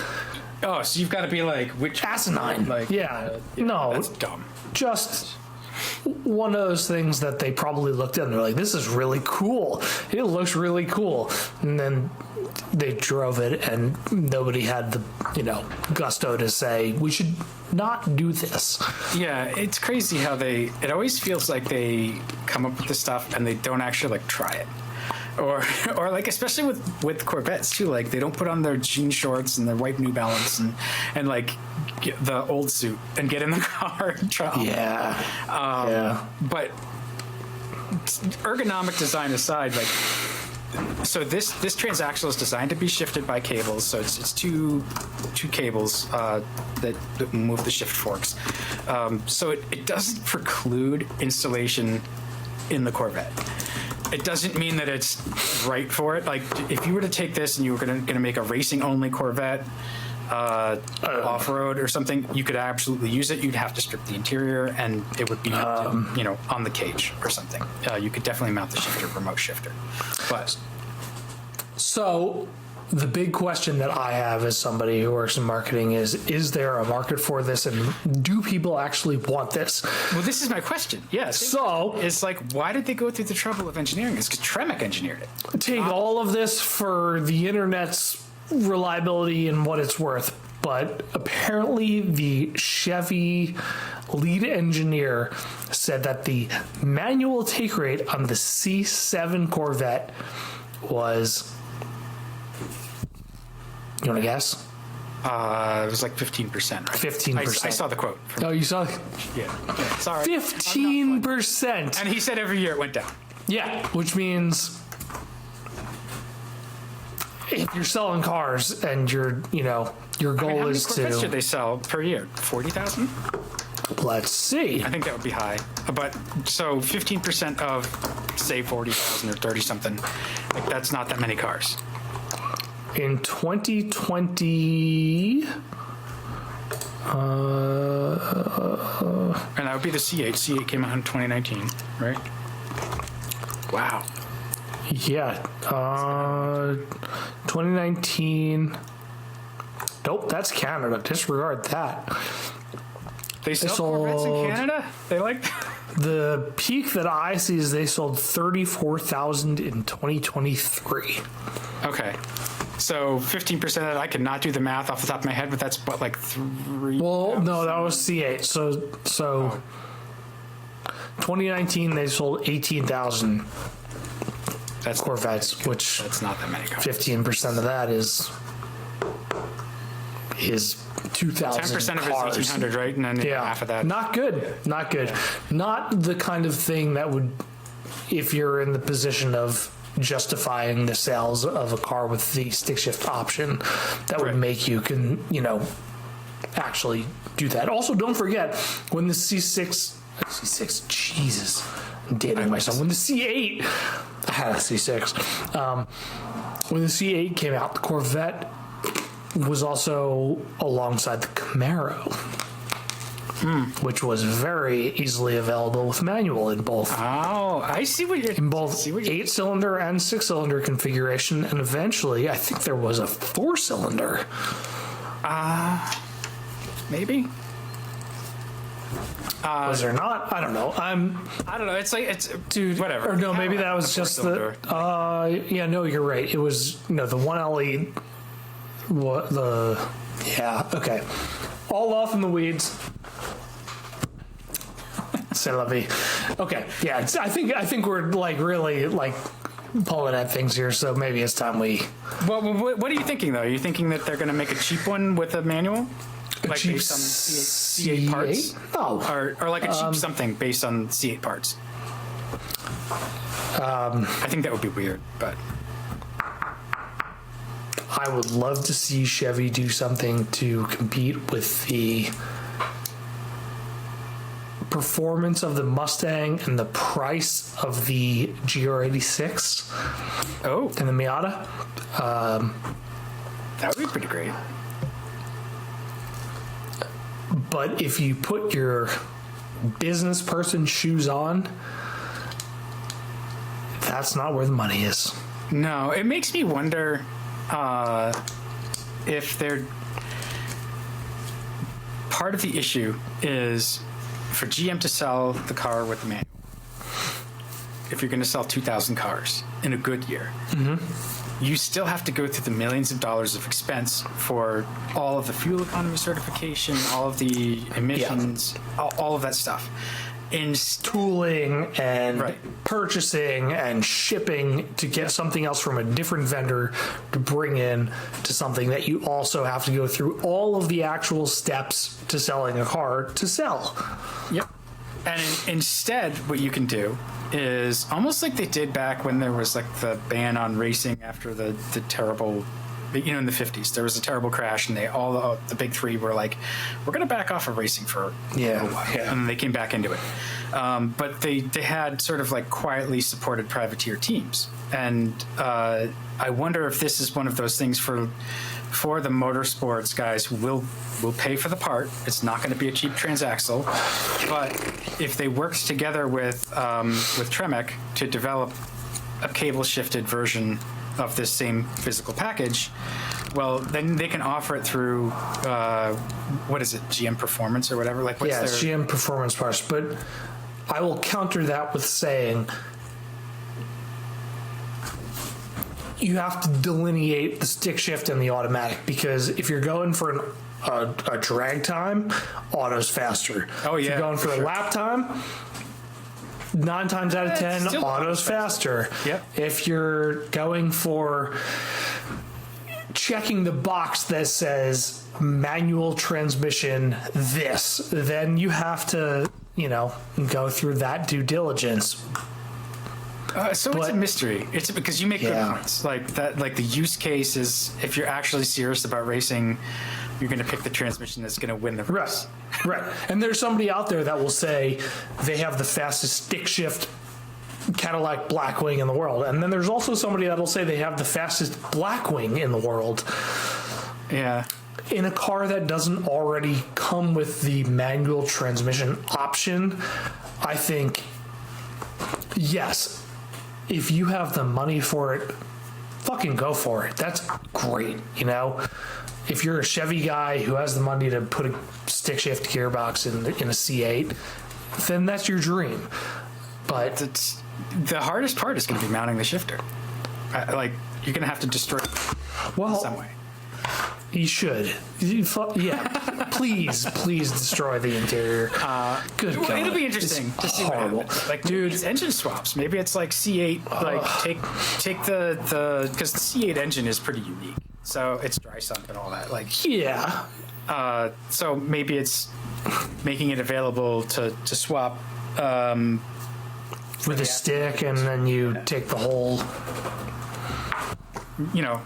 Oh, so you've got to be like, which asinine? Like, no, that's dumb. Just one of those things that they probably looked at and they're like, this is really cool. It looks really cool. And then they drove it and nobody had the, gusto to say, we should not do this. Yeah, it's crazy how it always feels like they come up with this stuff and they don't actually like try it. Or like, especially with Corvettes too, like they don't put on their jean shorts and their white New Balance and like get the old suit and get in the car and try. Yeah. But ergonomic design aside, like, so this transaxle is designed to be shifted by cables. So it's two cables that move the shift forks. So it doesn't preclude installation in the Corvette. It doesn't mean that it's right for it. Like, if you were to take this and you were going to make a racing-only Corvette off-road or something, you could absolutely use it. You'd have to strip the interior, and it would be, on the cage or something. You could definitely mount the shifter, remote shifter. But so the big question that I have as somebody who works in marketing is there a market for this, and do people actually want this? Well, this is my question. Yes. So it's like, why did they go through the trouble of engineering this? Because Tremec engineered it. Take all of this for the internet's reliability and what it's worth, but apparently the Chevy lead engineer said that the manual take rate on the C7 Corvette was, you want to guess? It was like 15%. Right? 15%. I saw the quote. Oh, you saw? Yeah. Sorry. 15%. And he said every year it went down. Yeah, which means if you're selling cars and your goal how many is Corvettes to, should they sell per year? 40,000? let's see. I think that would be high. But so 15% of, say, 40,000 or 30 something, like that's not that many cars. In 2020, And that would be the C8. C8 came out in 2019, right? Wow. yeah, 2019. Nope, that's Canada. Disregard that. They sell Corvettes in Canada? They like that? The peak that I see is they sold 34,000 in 2023. Okay. So 15% of that, I cannot do the math off the top of my head, but that's what, like 3. Well, no, that was C8. So 2019 they sold 18,000 That's Corvettes, which that's not that many cars. 15% of that is 2,000 10% of cars. it's 1,800, right? And then half of that. Not good. Not good. Not the kind of thing that would, if you're in the position of justifying the sales of a car with the stick shift option, that would make you actually do that. Also, don't forget when the C6 C6, Jesus. I'm dating myself. When the C8, I had a C6. When the C8 came out, the Corvette was also alongside the Camaro, which was very easily available with manual in both. Oh, I see what you're In both 8-cylinder and 6-cylinder configuration, and eventually, I think there was a 4-cylinder. Maybe. Was there not? I don't know. I don't know. It's Dude, whatever. Or no, maybe that was just the. Yeah, no, you're right. It was the 1LE. What the? Yeah. Okay. All off in the weeds. C'est la vie. Okay. Yeah. I think we're like really like pulling at things here. So maybe it's time we. Well, what are you thinking though? Are you thinking that they're going to make a cheap one with a manual? Like cheap based on C8 parts? No. Or like a cheap something based on C8 parts? I think that would be weird, but... I would love to see Chevy do something to compete with the performance of the Mustang and the price of the GR86. Oh. And the Miata. That would be pretty great. But if you put your business person shoes on, that's not where the money is. No, it makes me wonder if they're... Part of the issue is for GM to sell the car with the manual. If you're going to sell 2,000 cars in a good year, you still have to go through the millions of dollars of expense for all of the fuel economy certification, all of the emissions, all of that stuff. And tooling and purchasing and shipping to get something else from a different vendor to bring in to something that you also have to go through all of the actual steps to selling a car to sell. Yep. And instead, what you can do is almost like they did back when there was like the ban on racing after the terrible, in the 50s, there was a terrible crash and the big three were like, we're going to back off of racing for a little while. Yeah. And then they came back into it. But they had sort of like quietly supported privateer teams. And I wonder if this is one of those things for the motorsports guys who will pay for the part. It's not going to be a cheap transaxle, but if they worked together with Tremec to develop a cable shifted version of this same physical package, well, then they can offer it through what is it, GM Performance or whatever? Like, what's it's GM Performance parts. But I will counter that with saying you have to delineate the stick shift and the automatic, because if you're going for a drag time, auto's faster. Oh, yeah. If you're going for a lap time, 9 times out of 10, auto's faster. Yep. If you're going for checking the box that says manual transmission this, then you have to, go through that due diligence. It's a mystery. It's because you make good points. Like that, like the use case is if you're actually serious about racing, you're going to pick the transmission that's going to win the race. Right. And there's somebody out there that will say they have the fastest stick shift Cadillac Blackwing in the world. And then there's also somebody that'll say they have the fastest Blackwing in the world. Yeah. In a car that doesn't already come with the manual transmission option, I think, yes, if you have the money for it, fucking go for it. That's great, If you're a Chevy guy who has the money to put a stick shift gearbox in a C8, then that's your dream. But the hardest part is going to be mounting the shifter. You're going to have to destroy it in some way. You should. Please destroy the interior. Good God. It'll be interesting to see what happens. Like, dude, it's engine swaps. Maybe it's like C8. Take the because the C8 engine is pretty unique. So it's dry sump and all that. So maybe it's making it available to swap with a stick, and then you take the whole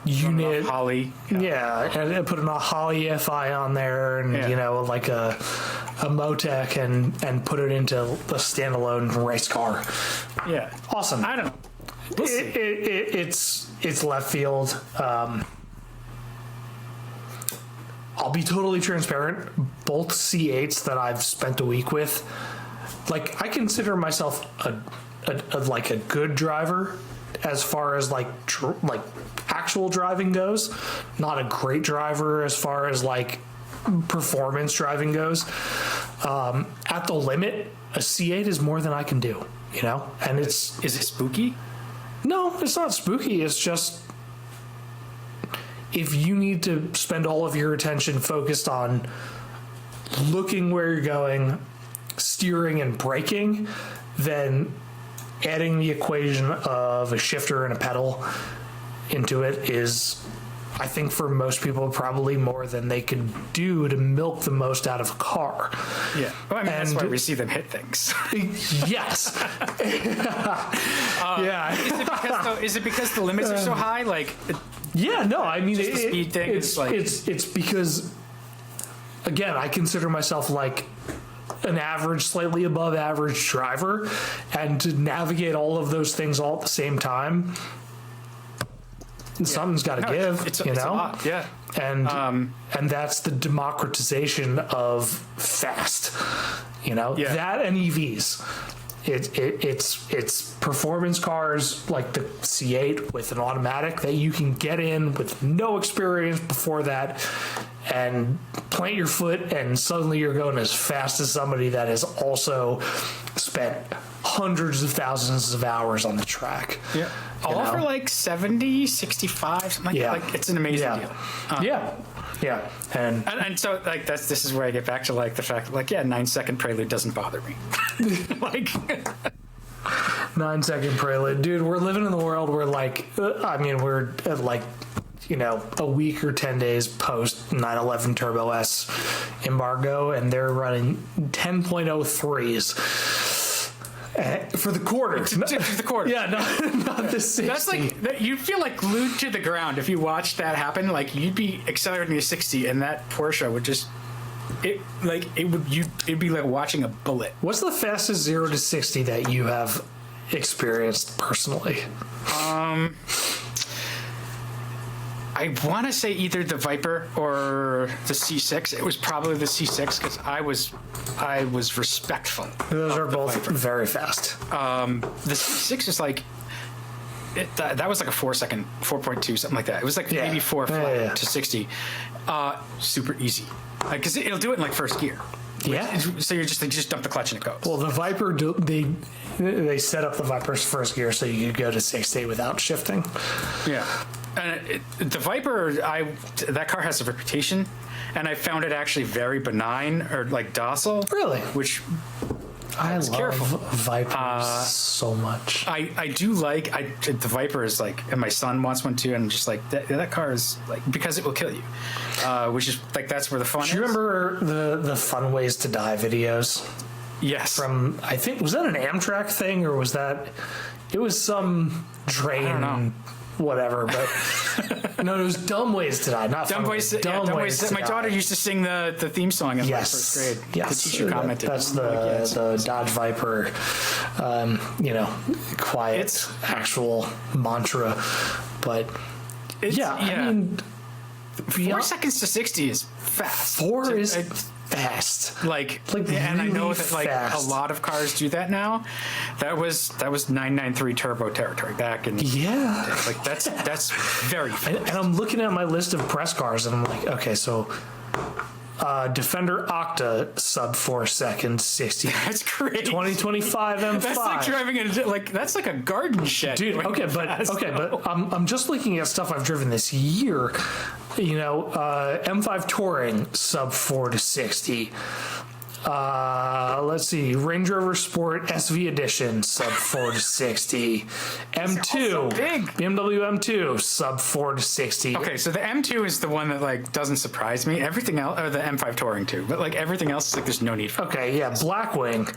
unit Holly. And put an Holly FI on there, and like a a Motec and put it into a standalone race car. Yeah. Awesome. I don't know. We'll see. It's left field. I'll be totally transparent. Both C8s that I've spent a week with, like, I consider myself a good driver as far as like actual driving goes. Not a great driver as far as like performance driving goes. At the limit, a C8 is more than I can do. You know, and Is it spooky? No, it's not spooky. It's just if you need to spend all of your attention focused on looking where you're going, steering and braking, then adding the equation of a shifter and a pedal into it is, I think for most people, probably more than they could do to milk the most out of a car. Yeah. Well, I mean, that's why we see them hit things. Yes. Yeah. Is it because the limits are so high? Like, Yeah, no, I mean, Just the speed thing it's is like- it's because, again, I consider myself like an average, slightly above average driver, and to navigate all of those things all at the same time, something's got to give, it's you a know? lot, yeah. And that's the democratization of fast, you know? Yeah. That and EVs. It's performance cars like the C8 with an automatic that you can get in with no experience before that and plant your foot, and suddenly you're going as fast as somebody that has also spent hundreds of thousands of hours on the track. Yeah. All for like 70, 65, something like that. Like, it's an amazing deal. Yeah. And so like this is where I get back to like the fact that, like, 9-second prelude doesn't bother me. Like 9-second prelude, dude. We're living in the world where, like, we're at like, you know, a week or 10 days post 911 Turbo S embargo, and they're running 10.03s. For the quarter. For the quarter. Yeah, not the 60. That's like, you feel like glued to the ground if you watched that happen. Like, you'd be accelerating to 60, and that Porsche would just, it'd be like watching a bullet. What's the fastest 0 to 60 that you have experienced personally? I want to say either the Viper or the C6. It was probably the C6 because I was respectful. Those are both Viper. very fast. The C6 is like, that was like a 4-second, 4.2, something like that. It was like maybe 4 flat to 60. Super easy. Because it'll do it in like first gear. Yeah. So you just dump the clutch and it goes. Well, the Viper, they set up the Viper's first gear so you could go to 60 without shifting. Yeah. And the Viper, that car has a reputation, and I found it actually very benign or like docile. Really? Which I love careful. Vipers so much. I do like the Viper is like, and my son wants one too, and I'm just like that car is like, because it will kill you, which is like, that's where the fun is. Do you remember the Fun Ways to Die videos? Yes. From, I think, was that an Amtrak thing, or was that, it was some drain, I don't know. whatever, but no, it was Dumb Ways to Die, not Dumb Fun Ways. Dumb Ways to My daughter Die. used to sing the theme song in like first grade. Yes, The teacher commented. that's the Dodge Viper, quiet actual mantra. But I mean, 4 seconds to 60 is fast. 4 is fast. Like really and I know that like fast. a lot of cars do that now. That was 993 turbo territory back in like that's very fast. And I'm looking at my list of press cars, and I'm like, okay, so Defender Octa sub 4 seconds 60. That's great. 2025 M5. That's like driving that's like a garden shed. Dude, but I'm just looking at stuff I've driven this year. You know, M5 Touring sub 4 to 60. Let's see, Range Rover Sport SV Edition sub 4 to 60. M2, big. BMW M2 sub 4 to 60. Okay, so the M2 is the one that like doesn't surprise me. Everything else, or the M5 Touring too, but like everything else is like there's no need for. Okay, yeah, Blackwing,